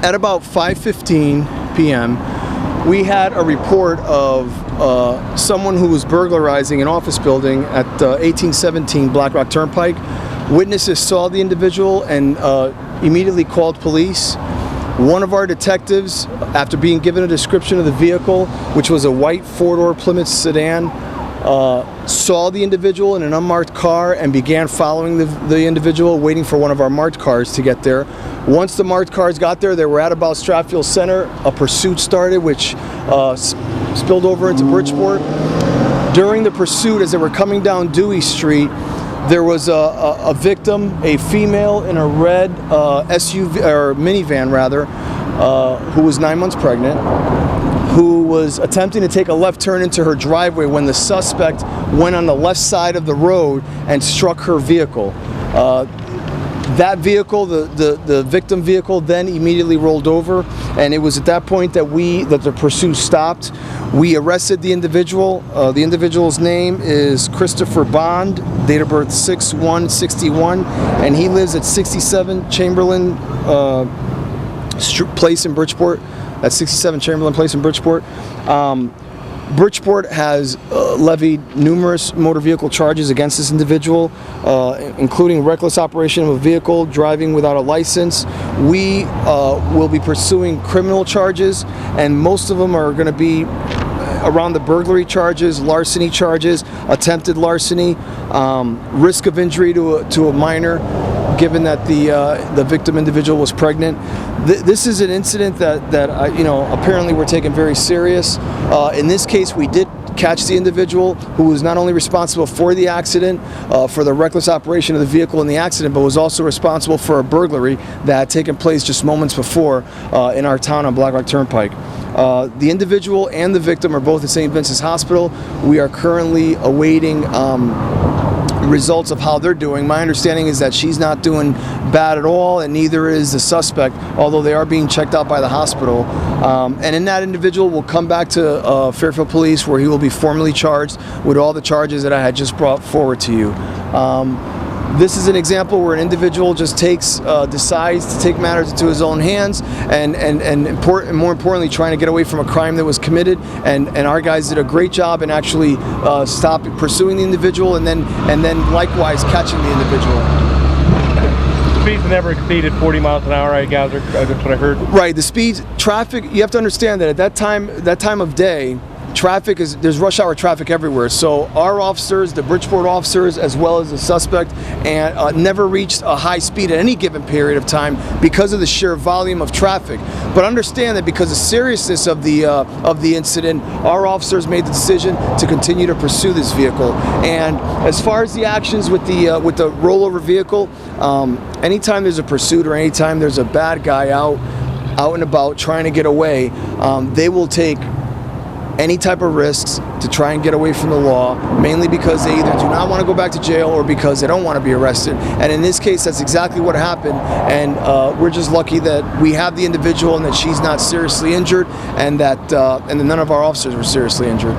At about 5:15 p.m., we had a report of someone who was burglarizing an office building at 1817 Black Rock Turnpike. Witnesses saw the individual and immediately called police. One of our detectives, after being given a description of the vehicle, which was a white four-door Plymouth sedan, saw the individual in an unmarked car and began following the individual, waiting for one of our marked cars to get there. Once the marked cars got there, they were at about Stratfield Center. A pursuit started, which spilled over into Bridgeport. During the pursuit, as they were coming down Dewey Street, there was a victim, a female in a red SUV, or minivan rather, who was 9 months pregnant, who was attempting to take a left turn into her driveway when the suspect went on the left side of the road and struck her vehicle. That vehicle, the victim vehicle, then immediately rolled over, and it was at that point that the pursuit stopped. We arrested the individual. The individual's name is Christoper Bond, date of birth 6/1/61, and he lives at 67 Chamberlain Place in Bridgeport. That's 67 Chamberlain Place in Bridgeport. Bridgeport has levied numerous motor vehicle charges against this individual, including reckless operation of a vehicle, driving without a license. We will be pursuing criminal charges, and most of them are going to be around the burglary charges, larceny charges, attempted larceny, risk of injury to a minor, given that the victim individual was pregnant. This is an incident that apparently we're taking very serious. In this case, we did catch the individual who was not only responsible for the accident, for the reckless operation of the vehicle in the accident, but was also responsible for a burglary that had taken place just moments before in our town on Black Rock Turnpike. The individual and the victim are both at St. Vincent's Hospital. We are currently awaiting results of how they're doing. My understanding is that she's not doing bad at all, and neither is the suspect, although they are being checked out by the hospital. And in that individual will come back to Fairfield Police, where he will be formally charged with all the charges that I had just brought forward to you. This is an example where an individual just decides to take matters into his own hands, and more importantly, trying to get away from a crime that was committed. And our guys did a great job in actually pursuing the individual, and then likewise catching the individual. Speeds never exceeded 40 miles an hour, I gather. That's what I heard. Right. The speeds, traffic. You have to understand that at that time of day, there's rush hour traffic everywhere. So our officers, the Bridgeport officers, as well as the suspect, and never reached a high speed at any given period of time because of the sheer volume of traffic. But understand that because of the seriousness of the incident, our officers made the decision to continue to pursue this vehicle. And as far as the actions with the rollover vehicle, anytime there's a pursuit or anytime there's a bad guy out and about trying to get away, they will take any type of risks to try and get away from the law, mainly because they either do not want to go back to jail or because they don't want to be arrested. And in this case, that's exactly what happened. And we're just lucky that we have the individual and that she's not seriously injured, and that none of our officers were seriously injured.